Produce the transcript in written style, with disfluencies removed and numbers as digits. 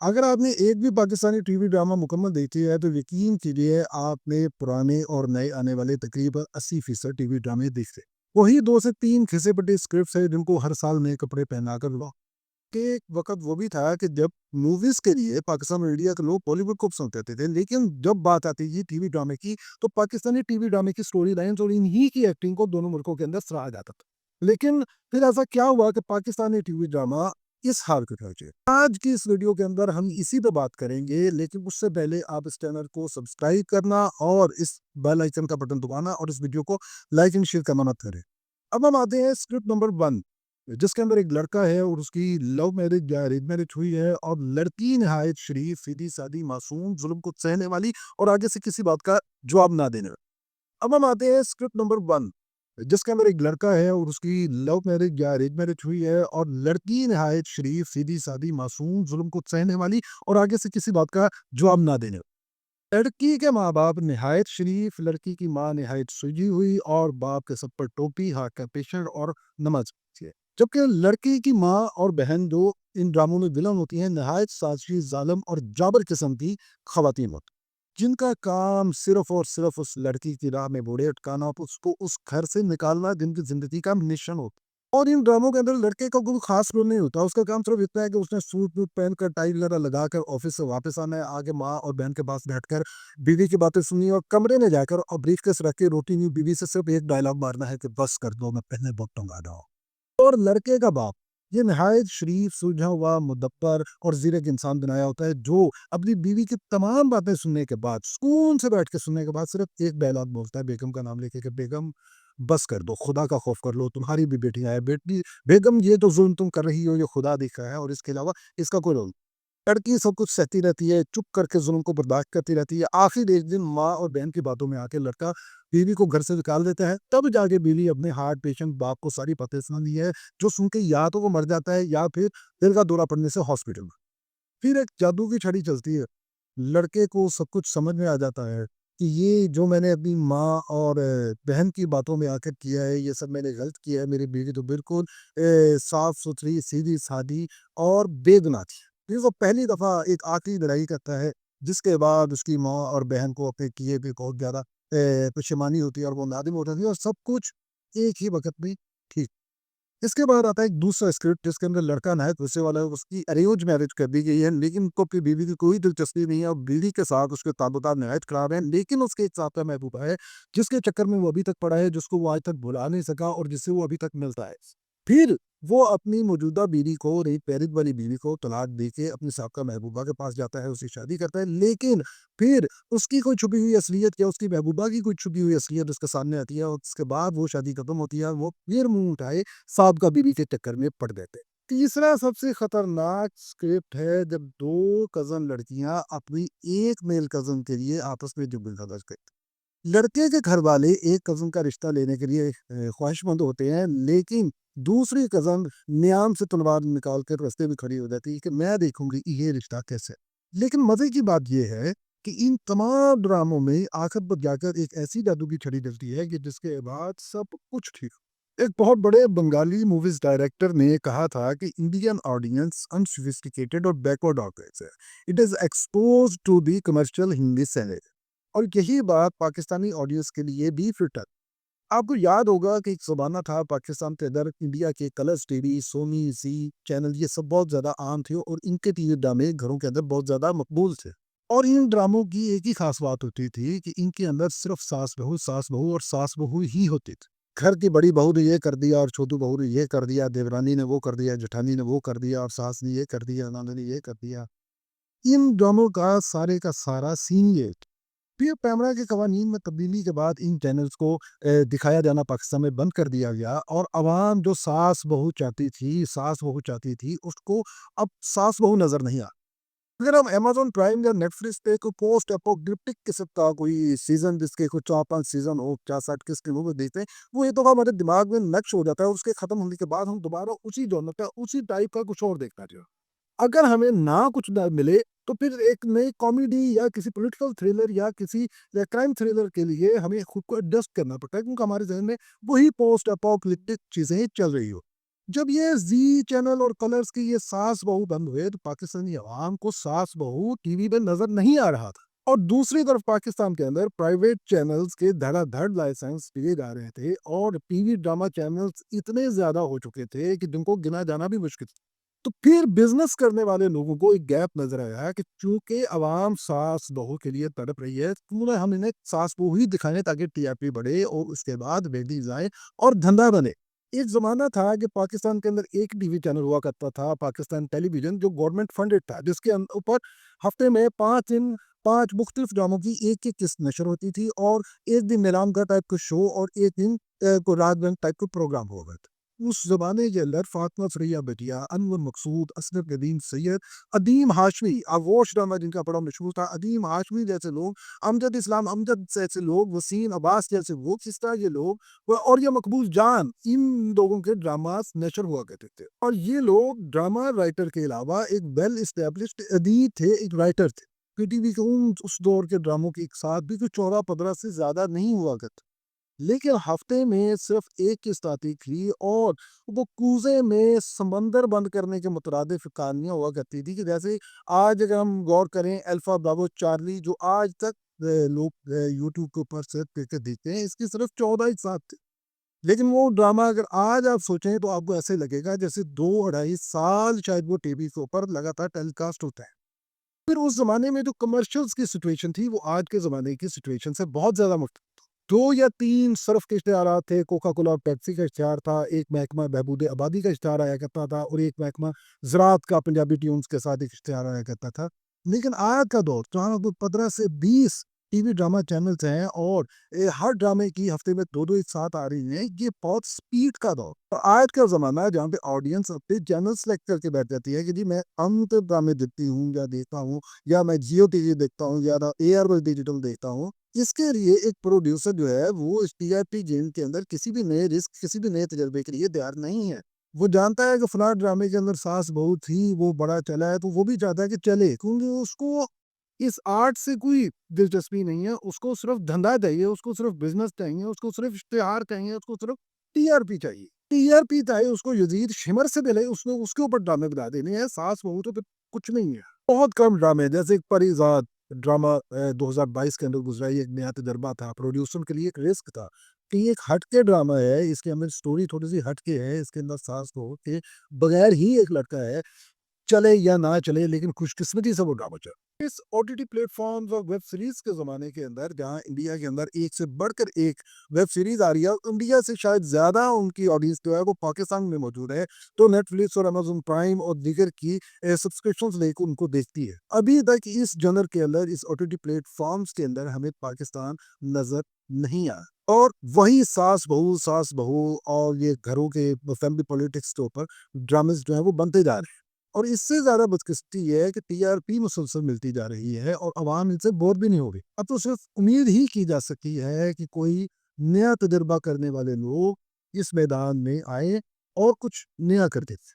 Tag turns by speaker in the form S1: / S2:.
S1: اگر آپ نے ایک بھی پاکستانی ٹی وی ڈرامہ مکمل دیکھی ہے تو یقین کیجیے آپ نے پرانے اور نئے آنے والے تقریباً 80% ٹی وی ڈرامے دیکھتے وہی 2 سے 3 کھسے پٹے اسکرپٹس ہیں جن کو ہر سال نئے کپڑے پہنا کر لو کہ ایک وقت وہ بھی تھا کہ جب موویز کے لیے پاکستان اور انڈیا کے لوگ بالی ووڈ کو پسند کرتے تھے، لیکن جب بات آتی تھی ٹی وی ڈرامے کی تو پاکستانی ٹی وی ڈرامے کی سٹوری لائنز اور انہی کی ایکٹنگ کو دونوں ملکوں کے اندر سراہا جاتا تھا۔ لیکن پھر ایسا کیا ہوا کہ پاکستانی ٹی وی ڈرامہ اس حال کو پہنچے؟ آج کی اس ویڈیو کے اندر ہم اسی پہ بات کریں گے، لیکن اس سے پہلے آپ اس چینل کو سبسکرائب کرنا اور اس بیل آئیکن کا بٹن دبانا اور اس ویڈیو کو لائک اینڈ شیئر کرنا مت کریں۔ اب ہم آتے ہیں اسکرپٹ نمبر 1، جس کے اندر ایک لڑکا ہے اور اس کی لو میرج یا ارینج میرج ہوئی ہے، اور لڑکی نہایت شریف، سیدھی سادی، معصوم، ظلم کو سہنے والی اور آگے سے کسی بات کا جواب نہ دینے والی۔ اب ہم آتے ہیں اسکرپٹ نمبر 1، جس کے اندر ایک لڑکا ہے اور اس کی لو میرج یا ارینج میرج ہوئی ہے، اور لڑکی نہایت شریف، سیدھی سادی، معصوم، ظلم کو سہنے والی اور آگے سے کسی بات کا جواب نہ دینے والی۔ لڑکی کے ماں باپ نہایت شریف، لڑکی کی ماں نہایت سجی ہوئی اور باپ کے سب پر ٹوپی، ہاتھ کا پیشر اور نماز پڑھتی ہے، جبکہ لڑکی کی ماں اور بہن جو ان ڈراموں میں ولن ہوتی ہیں نہایت سازشی، ظالم اور جابر قسم کی خواتین ہوتی ہیں، جن کا کام صرف اور صرف اس لڑکی کی راہ میں بوڑھے اٹکانا، اس کو اس گھر سے نکالنا جن کی زندگی کا مشن ہوتا ہے۔ اور ان ڈراموں کے اندر لڑکے کا کوئی خاص رول نہیں ہوتا، اس کا کام صرف اتنا ہے کہ اس نے سوٹ ووٹ پہن کر، ٹائی وغیرہ لگا کر آفس سے واپس آنا ہے، آگے ماں اور بہن کے پاس بیٹھ کر بیوی کی باتیں سنی اور کمرے میں جا کر اور بریف کیس رکھ کے روٹی نہیں بیوی سے صرف ایک ڈائلاگ مارنا ہے کہ بس کر دو، میں پہلے بہت تنگ آ رہا ہوں۔ اور لڑکے کا باپ یہ نہایت شریف، سلجھا ہوا، مدبر اور زیرک انسان بنایا ہوتا ہے، جو اپنی بیوی کی تمام باتیں سننے کے بعد، سکون سے بیٹھ کے سننے کے بعد، صرف ایک ڈائلاگ بولتا ہے بیگم کا نام لے کے کہ بیگم بس کر دو، خدا کا خوف کر لو، تمہاری بھی بیٹیاں ہیں، بیٹی بیگم یہ تو ظلم تم کر رہی ہو یہ خدا دیکھ رہا ہے، اور اس کے علاوہ اس کا کوئی رول۔ لڑکی سب کچھ سہتی رہتی ہے، چپ کر کے ظلم کو برداشت کرتی رہتی ہے۔ آخر ایک دن ماں اور بہن کی باتوں میں آ کے لڑکا بیوی کو گھر سے نکال دیتا ہے، تب جا کے بیوی اپنے ہارٹ پیشنٹ باپ کو ساری باتیں سناتی ہے، جو سن کے یا تو وہ مر جاتا ہے یا پھر دل کا دورہ پڑنے سے ہاسپٹل میں۔ پھر ایک جادو کی چھڑی چلتی ہے، لڑکے کو سب کچھ سمجھ میں آ جاتا ہے کہ یہ جو میں نے اپنی ماں اور بہن کی باتوں میں آ کر کیا ہے، یہ سب میں نے غلط کیا ہے۔ میری بیوی تو بالکل صاف ستھری، سیدھی سادی اور بے گناہ تھی۔ پھر وہ پہلی دفعہ ایک آخری لڑائی کرتا ہے، جس کے بعد اس کی ماں اور بہن کو اپنے کیے پہ بہت زیادہ پشیمانی ہوتی ہے اور وہ نادم ہوتا ہے، اور سب کچھ ایک ہی وقت میں ٹھیک۔ اس کے بعد آتا ہے ایک دوسرا اسکرپٹ، جس کے اندر لڑکا نہایت غصے والا ہے، اس کی ارینج میرج کر دی گئی ہے، لیکن اس کو اپنی بیوی کی کوئی دلچسپی نہیں ہے، اور بیوی کے ساتھ اس کے تعلقات نہایت خراب ہیں، لیکن اس کے ایک ساتھ محبوبہ ہے جس کے چکر میں وہ ابھی تک پڑا ہے، جس کو وہ آج تک بھلا نہیں سکا اور جس سے وہ ابھی تک ملتا ہے۔ پھر وہ اپنی موجودہ بیوی کو، ریپ پیرد والی بیوی کو طلاق دے کے اپنی سابقہ محبوبہ کے پاس جاتا ہے، اسے شادی کرتا ہے، لیکن پھر اس کی کوئی چھپی ہوئی اصلیت یا اس کی محبوبہ کی کوئی چھپی ہوئی اصلیت اس کے سامنے آتی ہے، اور اس کے بعد وہ شادی ختم ہوتی ہے، وہ پھر منہ اٹھائے سابقہ بیوی کے چکر میں پڑ گئے تھے۔ تیسرا سب سے خطرناک اسکرپٹ ہے جب 2 کزن لڑکیاں اپنی ایک میل کزن کے لیے آپس میں جبری خرچ کرتی۔ لڑکے کے گھر والے ایک کزن کا رشتہ لینے کے لیے خواہش مند ہوتے ہیں، لیکن دوسری کزن نیام سے تلوار نکال کر رستے میں کھڑی ہو جاتی ہے کہ میں دیکھوں گی یہ رشتہ کیسے ہے۔ لیکن مزے کی بات یہ ہے کہ ان تمام ڈراموں میں آخر پر جا کر ایک ایسی جادو کی چھڑی ڈلتی ہے کہ جس کے بعد سب کچھ ٹھیک ہو۔ ایک بہت بڑے بنگالی موویز ڈائریکٹر نے کہا تھا کہ انڈین آڈینس انسوفسٹیکیٹڈ اور بیکورڈ آڈینس ہے، it is expose to the commercial Hindi cinema, اور یہی بات پاکستانی آڈینس کے لیے بھی فٹ ہے۔ آپ کو یاد ہوگا کہ ایک زمانہ تھا پاکستان کے اندر انڈیا کے کلرز ٹی وی، سونی، زی چینل، یہ سب بہت زیادہ عام تھے، اور ان کے ٹی وی ڈرامے گھروں کے اندر بہت زیادہ مقبول تھے۔ اور ان ڈراموں کی ایک ہی خاص بات ہوتی تھی کہ ان کے اندر صرف ساس بہو اور ساس بہو ہی ہوتی تھی۔ گھر کی بڑی بہو نے یہ کر دیا اور چھوٹو بہو نے یہ کر دیا، دیورانی نے وہ کر دیا، جٹھانی نے وہ کر دیا، اور ساس نے یہ کر دیا، نانا نے یہ کر دیا۔ ان ڈراموں کا سارا سین یہ تھا۔ پھر پیمرا کے قوانین میں تبدیلی کے بعد ان چینلز کو دکھایا جانا پاکستان میں بند کر دیا گیا، اور عوام جو ساس بہو چاہتی تھی اس کو اب ساس بہو نظر نہیں آ۔ اگر ہم امیزون پرائم یا نیٹ فلکس پہ کوئی پوسٹ اپوکلپٹک قسم کا کوئی سیزن، جس کے کچھ 4-5 سیزن ہو، 50-60 کس کے وہ دیکھتے ہیں، وہ یہ تو ہمارے دماغ میں نقش ہو جاتا ہے، اس کے ختم ہونے کے بعد ہم دوبارہ اسی جانر کا، اسی ٹائپ کا کچھ اور دیکھنا چاہیے۔ اگر ہمیں نہ کچھ نہ ملے تو پھر ایک نئی کامیڈی یا کسی پولیٹیکل تھرلر یا کسی کرائم تھرلر کے لیے ہمیں خود کو ایڈجسٹ کرنا پڑتا ہے، کیونکہ ہمارے ذہن میں وہی پوسٹ اپوکلپٹک چیزیں چل رہی ہو۔ جب یہ زی چینل اور کلرز کی یہ ساس بہو بند ہوئے تو پاکستانی عوام کو ساس بہو ٹی وی پہ نظر نہیں آ رہا تھا، اور دوسری طرف پاکستان کے اندر پرائیویٹ چینلز کے دھڑا دھڑ لائسنس دیے جا رہے تھے، اور ٹی وی ڈرامہ چینلز اتنے زیادہ ہو چکے تھے کہ جن کو گنا جانا بھی مشکل تھا۔ تو پھر بزنس کرنے والے لوگوں کو ایک گیپ نظر آیا کہ چونکہ عوام ساس بہو کے لیے تڑپ رہی ہے، کیوں نہ ہم انہیں ساس بہو ہی دکھائیں تاکہ ٹی آر پی بڑھے اور اس کے بعد ریٹنگز آئیں اور دھندا بنے۔ ایک زمانہ تھا کہ پاکستان کے اندر ایک ٹی وی چینل ہوا کرتا تھا، پاکستان ٹیلی ویژن، جو گورنمنٹ فنڈڈ تھا، جس کے اوپر ہفتے میں 5 دن 5 مختلف ڈراموں کی ایک ایک قسط نشر ہوتی تھی، اور ایک دن نیلام کا ٹائپ کا شو اور ایک دن کو رات بھر ٹائپ کا پروگرام ہوا کرتا۔ اس زمانے کے اندر فاطمہ فریہ بٹیا، انور مقصود، اسد ندیم سید، عدیم ہاشمی، آغوش ڈرامہ جن کا بڑا مشہور تھا، عدیم ہاشمی جیسے لوگ، امجد اسلام امجد جیسے لوگ، وسیم عباس جیسے لوگ، اس طرح یہ لوگ، اور یہ مقبول جان، ان لوگوں کے ڈراماز نشر ہوا کرتے تھے۔ اور یہ لوگ ڈرامہ رائٹر کے علاوہ ایک ویل اسٹیبلشڈ ادیب تھے، ایک رائٹر تھے۔ پی ٹی وی کے اس دور کے ڈراموں کی ایک ساتھ بھی کوئی 14-15 سے زیادہ نہیں ہوا کرتا، لیکن ہفتے میں صرف ایک قسط آتی تھی، اور وہ کوزے میں سمندر بند کرنے کے مترادف کہانیاں ہوا کرتی تھی، کہ جیسے آج اگر ہم غور کریں الفا برافو چارلی، جو آج تک لوگ یوٹیوب کے اوپر سرچ کر کے دیکھتے ہیں، اس کی صرف 14 اجزاء تھے، لیکن وہ ڈرامہ اگر آج آپ سوچیں تو آپ کو ایسے لگے گا جیسے 2-2.5 سال شاید وہ ٹی وی کے اوپر لگاتار ٹیلی کاسٹ ہوتا ہے۔ پھر اس زمانے میں جو کمرشلز کی سچویشن تھی وہ آج کے زمانے کی سچویشن سے بہت زیادہ مختلف۔ 2 یا 3 صرف کے اشتہارات تھے، کوکا کولا اور پیپسی کا اشتہار تھا، ایک محکمہ بہبود آبادی کا اشتہار آیا کرتا تھا، اور ایک محکمہ زراعت کا پنجابی ٹیونز کے ساتھ ایک اشتہار آیا کرتا تھا۔ لیکن آج کا دور جہاں 15 سے 20 ٹی وی ڈرامہ چینلز ہیں، اور ہر ڈرامے کی ہفتے میں 2 ایک ساتھ آ رہی ہیں، یہ بہت سپیڈ کا دور۔ اور آج کا زمانہ ہے جہاں پہ آڈینس اپنے چینل سلیکٹ کر کے بیٹھ جاتی ہے کہ جی میں انت ڈرامے دیکھتی ہوں یا دیکھتا ہوں، یا میں جیو ٹی وی دیکھتا ہوں، یا اے آر ڈیجیٹل دیکھتا ہوں۔ اس کے لیے ایک پروڈیوسر جو ہے وہ اس ٹی آر پی گیم کے اندر کسی بھی نئے رسک، کسی بھی نئے تجربے کے لیے تیار نہیں ہے۔ وہ جانتا ہے کہ فلاں ڈرامے کے اندر ساس بہو تھی، وہ بڑا چلا ہے، تو وہ بھی چاہتا ہے کہ چلے، کیونکہ اس کو اس آرٹ سے کوئی دلچسپی نہیں ہے، اس کو صرف دھندا چاہیے، اس کو صرف بزنس چاہیے، اس کو صرف اشتہار چاہیے، اس کو صرف ٹی آر پی چاہیے۔ ٹی آر پی چاہے اس کو یزید شمر سے ملے، اس نے اس کے اوپر ڈرامے بنا دینے ہیں، ساس بہو تو پھر کچھ نہیں ہے۔ بہت کم ڈرامے، جیسے ایک پری زاد ڈرامہ 2022 کے اندر گزرا، یہ ایک نیا تجربہ تھا، پروڈیوسر کے لیے ایک رسک تھا کہ یہ ایک ہٹ کے ڈرامہ ہے، اس کے اندر سٹوری تھوڑی سی ہٹ کے ہے، اس کے اندر ساس بہو کے بغیر ہی ایک لڑکا ہے، چلے یا نہ چلے لیکن خوش قسمتی سے وہ ڈرامہ چلا۔ اس O T T platforms اور ویب سیریز کے زمانے کے اندر، جہاں انڈیا کے اندر ایک سے بڑھ کر ایک ویب سیریز آ رہی ہے، اور انڈیا سے شاید زیادہ ان کی آڈینس جو ہے وہ پاکستان میں موجود ہے، تو نیٹ فلکس اور امیزون پرائم اور دیگر کی سبسکرپشنز لے کے ان کو دیکھتی ہے۔ ابھی تک اس جنر کے اندر، اس O T T platforms کے اندر ہمیں پاکستان نظر نہیں آیا، اور وہی ساس بہو اور یہ گھروں کے فیملی پولیٹکس کے اوپر ڈرامز جو ہیں وہ بنتے جا رہے ہیں۔ اور اس سے زیادہ بدقسمتی یہ ہے کہ ٹی آر پی مسلسل ملتی جا رہی ہے، اور عوام ان سے بور بھی نہیں ہو رہی۔ اب تو صرف امید ہی کی جا سکتی ہے کہ کوئی نیا تجربہ کرنے والے لوگ اس میدان میں آئے اور کچھ نیا کر دیتے۔